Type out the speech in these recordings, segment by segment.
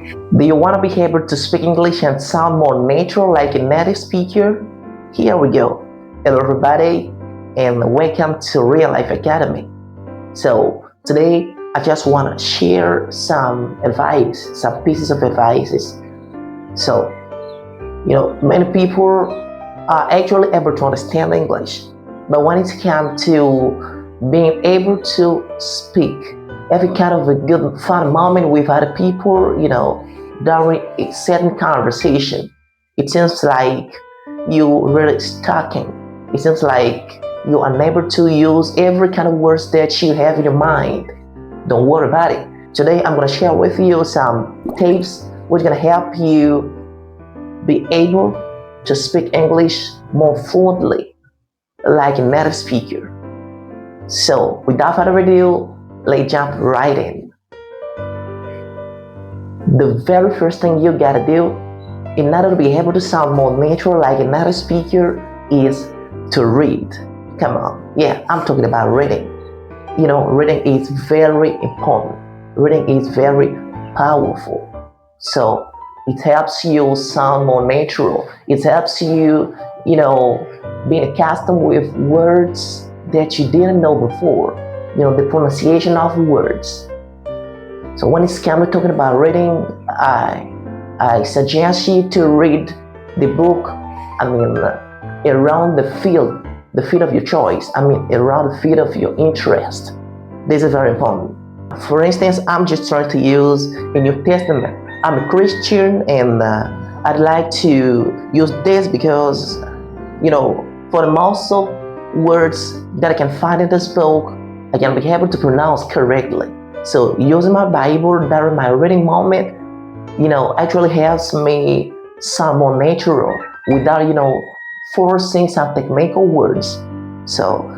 Do you want to be able to speak English and sound more natural like a native speaker? Here we go. Hello everybody and welcome to Real Life Academy. So today I just want to share some advice, some pieces of advices. So, many people are actually able to understand English, but when it comes to being able to speak every kind of a good fun moment with other people, during a certain conversation, it seems like you really stucking. It seems like you're unable to use every kind of words that you have in your mind. Don't worry about it. Today I'm going to share with you some tips which are going to help you be able to speak English more fluently like a native speaker. So without further ado, let's jump right in. The very first thing you gotta do in order to be able to sound more natural like a native speaker is to read. Come on, yeah, I'm talking about reading. Reading is very important. Reading is very powerful. So it helps you sound more natural. It helps you, being accustomed with words that you didn't know before. The pronunciation of words. So when it's coming to talking about reading, I suggest you to read the book, around the field of your choice. Around the field of your interest. This is very important. For instance, I'm just trying to use a New Testament. I'm a Christian and I'd like to use this because, for the most of words that I can find in this book, I can be able to pronounce correctly. So using my Bible during my reading moment, actually helps me sound more natural without, forcing some technical words. So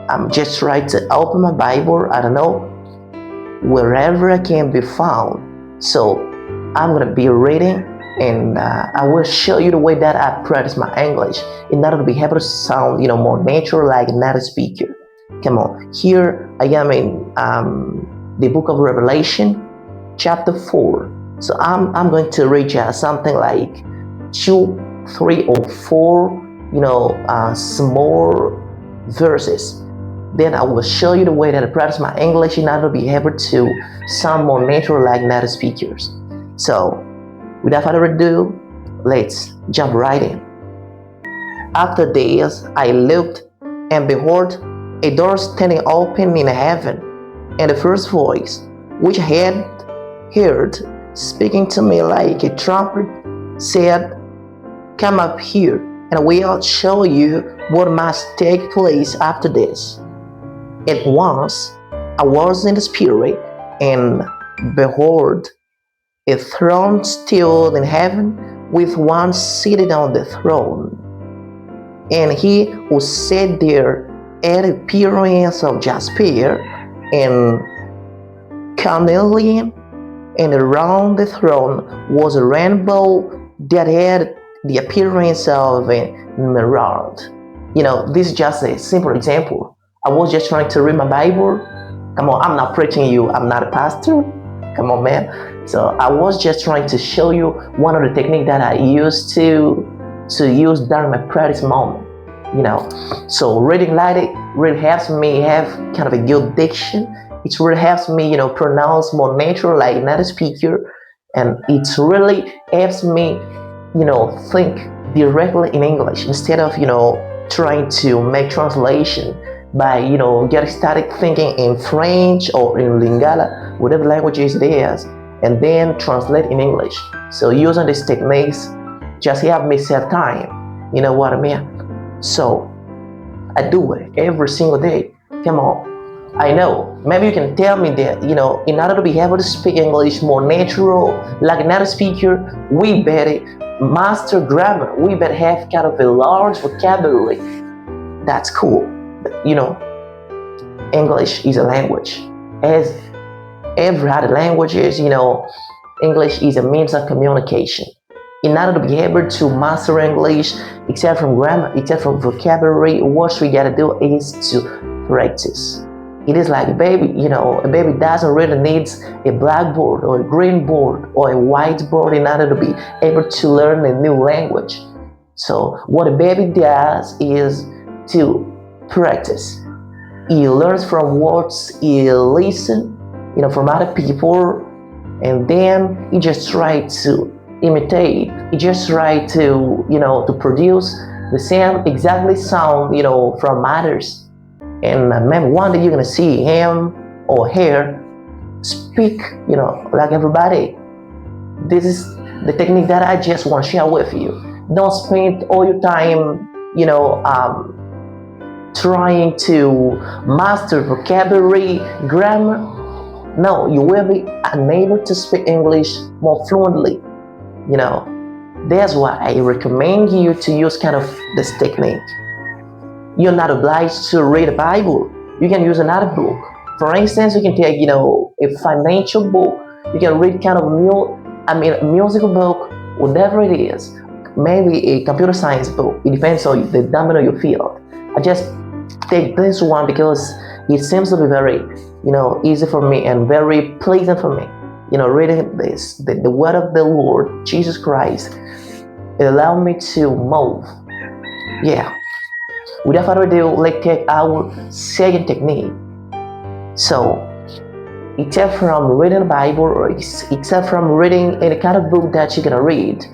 I'm just trying to open my Bible, wherever I can be found. So I'm going to be reading and I will show you the way that I practice my English in order to be able to sound, more natural like a native speaker. Come on, here I am in the book of Revelation, chapter 4. So I'm going to read just something like 2, 3, or 4, small verses. Then I will show you the way that I practice my English in order to be able to sound more natural like native speakers. So, without further ado, let's jump right in. After this, I looked, and behold, a door standing open in heaven, and the first voice, which I had heard speaking to me like a trumpet, said, "Come up here, and I will show you what must take place after this." At once I was in the spirit, and behold, a throne stood in heaven, with one seated on the throne. And he who sat there had the appearance of jasper and carnelian, and around the throne was a rainbow that had the appearance of an emerald. This is just a simple example. I was just trying to read my Bible. Come on, I'm not preaching you. I'm not a pastor. Come on, man. So I was just trying to show you one of the techniques that I used to use during my practice moment. So reading like it really helps me have kind of a good diction. It really helps me, pronounce more natural like a native speaker, and it really helps me, think directly in English instead of, trying to make translation by, getting started thinking in French or in Lingala, whatever languages it is, and then translate in English. So using these techniques just help me save time. You know what I mean? So I do it every single day. Come on. I know, maybe you can tell me that, in order to be able to speak English more natural, like a native speaker, we better master grammar. We better have kind of a large vocabulary. That's cool. But, English is a language. As every other languages, English is a means of communication. In order to be able to master English, except from grammar, except from vocabulary, what we gotta do is to practice. It is like a baby, a baby doesn't really need a blackboard or a green board or a whiteboard in order to be able to learn a new language. So what a baby does is to practice. He learns from words he listens, from other people, and then he just tries to imitate. He just tries to, to produce the same exactly sound, from others. And maybe one day you're gonna see him or her speak, like everybody. This is the technique that I just want to share with you. Don't spend all your time, trying to master vocabulary, grammar. No, you will be unable to speak English more fluently. That's why I recommend you to use kind of this technique. You're not obliged to read a Bible. You can use another book. For instance, you can take, a financial book. You can read kind of a musical book, whatever it is. Maybe a computer science book. It depends on the domain of your field. I just take this one because it seems to be very, easy for me and very pleasant for me. Reading this, the word of the Lord, Jesus Christ, it allowed me to move. Yeah. Without further ado, let's take our second technique. So, except from reading the Bible or except from reading any kind of book that you're gonna read,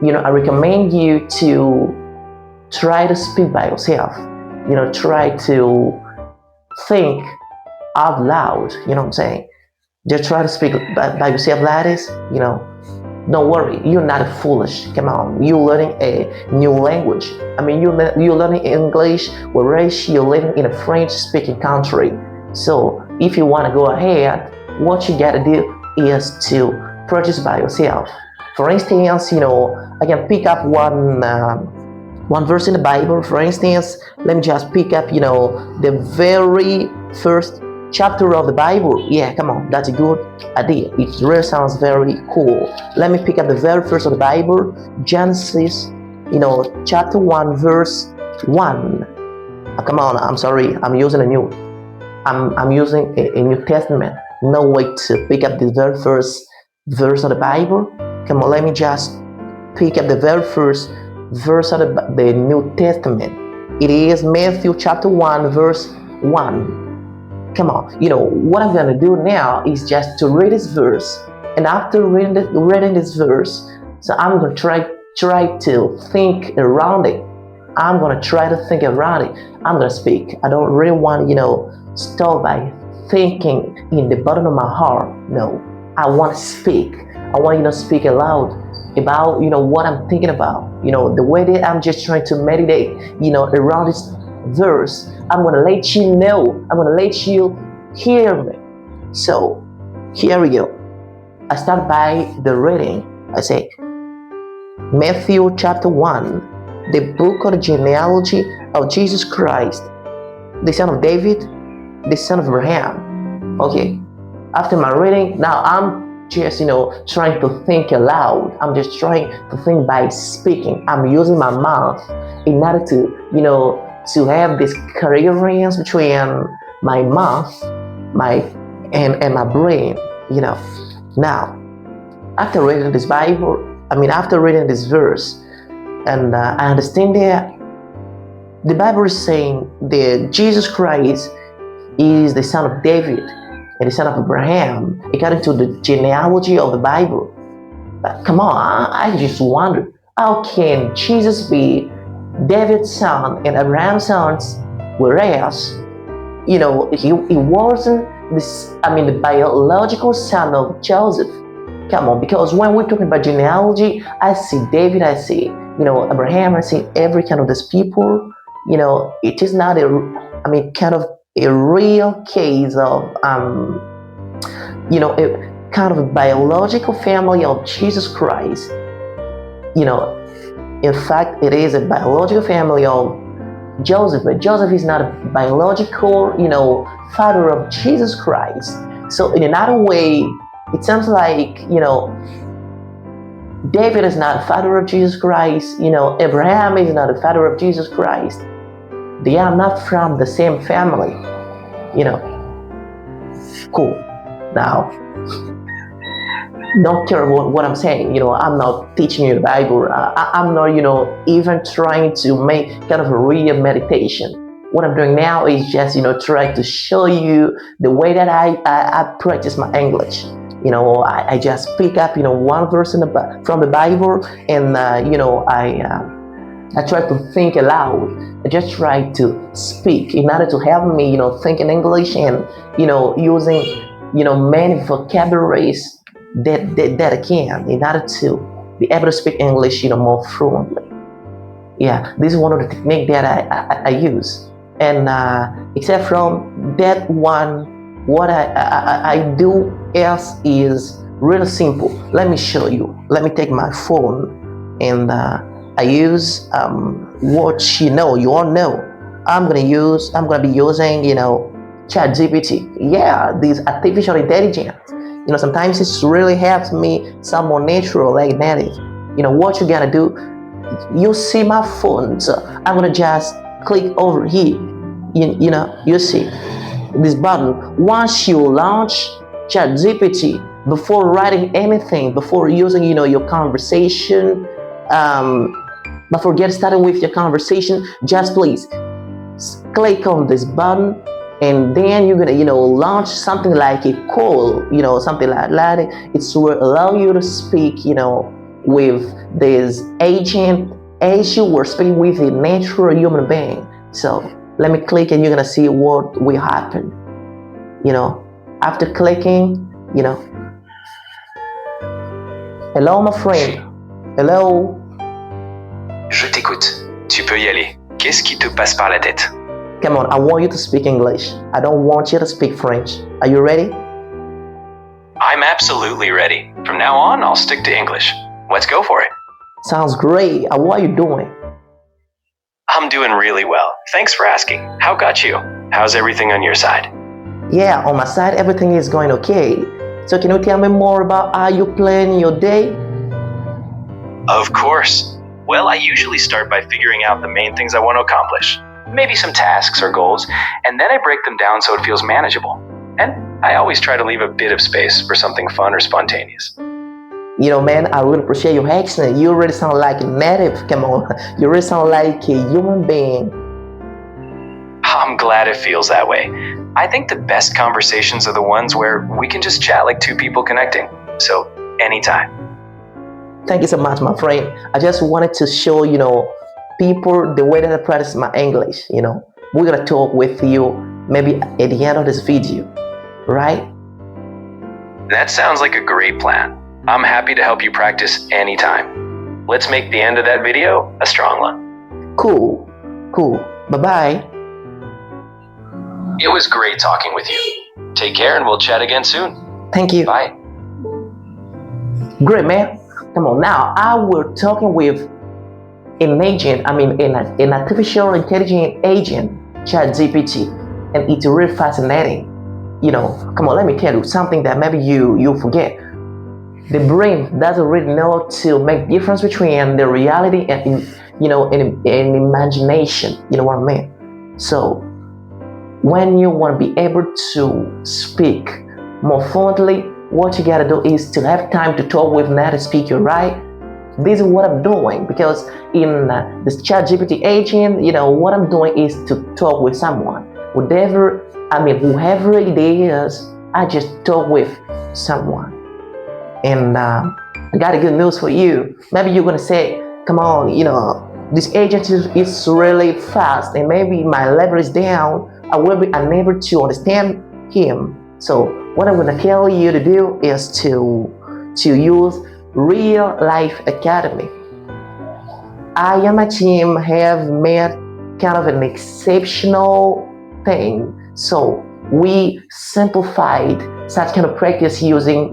I recommend you to try to speak by yourself. Try to think out loud. You know what I'm saying? Just try to speak by yourself like this. Don't worry, you're not foolish. Come on, you're learning a new language. You're learning English, whereas you're living in a French-speaking country. So if you want to go ahead, what you gotta do is to practice by yourself. For instance, I can pick up one verse in the Bible. For instance, let me just pick up, the very first chapter of the Bible. Yeah, come on, that's a good idea. It really sounds very cool. Let me pick up the very first of the Bible, Genesis, chapter 1, verse 1. Come on, I'm sorry, I'm using I'm using a New Testament. No way to pick up the very first verse of the Bible. Come on, let me just pick up the very first verse of the New Testament. It is Matthew chapter 1, verse 1. Come on, what I'm gonna do now is just to read this verse, and after reading this verse, so I'm gonna try to think around it. I'm gonna try to think around it. I'm gonna speak. I don't really want start by thinking in the bottom of my heart. No, I want to speak. I want to speak aloud about what I'm thinking about. The way that I'm just trying to meditate. Around this verse. I'm gonna let you know. I'm gonna let you hear me. So here we go. I start by the reading. I say Matthew chapter 1, the book of the genealogy of Jesus Christ, the son of David, the son of Abraham. Okay. After my reading, now I'm just trying to think aloud. I'm just trying to think by speaking. I'm using my mouth in order to have this coherence between my mouth, and my brain, Now, after reading this Bible, after reading this verse, and I understand that the Bible is saying that Jesus Christ is the son of David and the son of Abraham, according to the genealogy of the Bible. But come on, I just wonder, how can Jesus be David's son and Abraham's son, whereas he wasn't the biological son of Joseph? Come on, because when we're talking about genealogy, I see David, I see Abraham, I see every kind of these people. It is not kind of a real case of a kind of a biological family of Jesus Christ. In fact, it is a biological family of Joseph, but Joseph is not a biological, father of Jesus Christ. So in another way, it sounds like, David is not a father of Jesus Christ. Abraham is not a father of Jesus Christ. They are not from the same family. Cool. Now, don't care what I'm saying. I'm not teaching you the Bible. I'm not, even trying to make kind of a real meditation. What I'm doing now is just, try to show you the way that I practice my English. I just pick up, one verse from the Bible, and, I try to think aloud. I just try to speak in order to help me, think in English and, using, many vocabularies that I can in order to be able to speak English, more fluently. Yeah, this is one of the techniques that I use. And except from that one, what I do else is really simple. Let me show you. Let me take my phone and I use what you all know. I'm gonna be using ChatGPT. Yeah, this artificial intelligence. Sometimes it really helps me sound more natural, like native. What you gotta do? You see my phone, so I'm gonna just click over here. You see this button. Once you launch ChatGPT, before writing anything, before using your conversation, before getting started with your conversation, just please click on this button, and then you're gonna launch something like a call, something like that. It will allow you to speak with this agent as you were speaking with a natural human being. So let me click, and you're gonna see what will happen. After clicking, hello my friend, hello. Je t'écoute. Tu peux y aller. Qu'est-ce qui te passe par la tête? Come on, I want you to speak English. I don't want you to speak French. Are you ready? I'm absolutely ready. From now on, I'll stick to English. Let's go for it. Sounds great. What are you doing? I'm doing really well. Thanks for asking. How got you? How's everything on your side? Yeah, on my side, everything is going okay. So can you tell me more about how you plan your day? Of course. Well, I usually start by figuring out the main things I want to accomplish. Maybe some tasks or goals, and then I break them down so it feels manageable. And I always try to leave a bit of space for something fun or spontaneous. Man, I really appreciate your accent. You really sound like a native. Come on, you really sound like a human being. I'm glad it feels that way. I think the best conversations are the ones where we can just chat like two people connecting. So, anytime. Thank you so much, my friend. I just wanted to show, people the way that I practice my English. We're gonna talk with you maybe at the end of this video, right? That sounds like a great plan. I'm happy to help you practice anytime. Let's make the end of that video a strong one. Cool. Bye-bye. It was great talking with you. Take care and we'll chat again soon. Thank you. Bye. Great, man. Come on, now I will talking with an agent, an artificial intelligence agent, ChatGPT, and it's really fascinating. Come on, let me tell you something that maybe you forget. The brain doesn't really know to make difference between the reality and imagination. You know what I mean? So when you want to be able to speak more fluently, what you gotta do is to have time to talk with native speaker, right? This is what I'm doing, because in this ChatGPT agent, what I'm doing is to talk with someone. Whoever it is, I just talk with someone. And I got a good news for you. Maybe you're gonna say, come on, this agent is really fast, and maybe my level is down. I will be unable to understand him. So what I'm gonna tell you to do is to use Real Life Academy. I and my team have made kind of an exceptional thing. So we simplified such kind of practice using,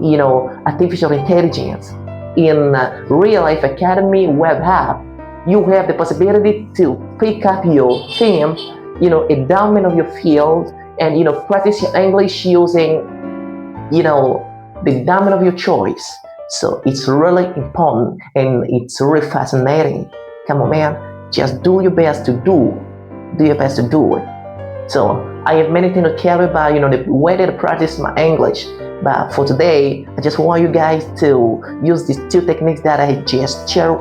artificial intelligence. In Real Life Academy web app, you have the possibility to pick up your theme, a domain of your field, and practice your English using the domain of your choice. So it's really important and it's really fascinating. Come on, man, just do your best to do it. So I have many things to tell you about, the way that I practice my English. But for today, I just want you guys to use these two techniques that I just shared,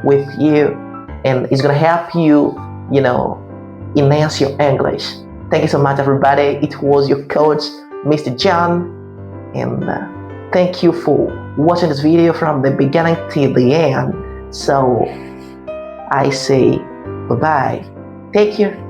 with you, and it's gonna help you, enhance your English. Thank you so much, everybody. It was your coach, Mr. John, and thank you for watching this video from the beginning till the end. So I say bye-bye. Take care.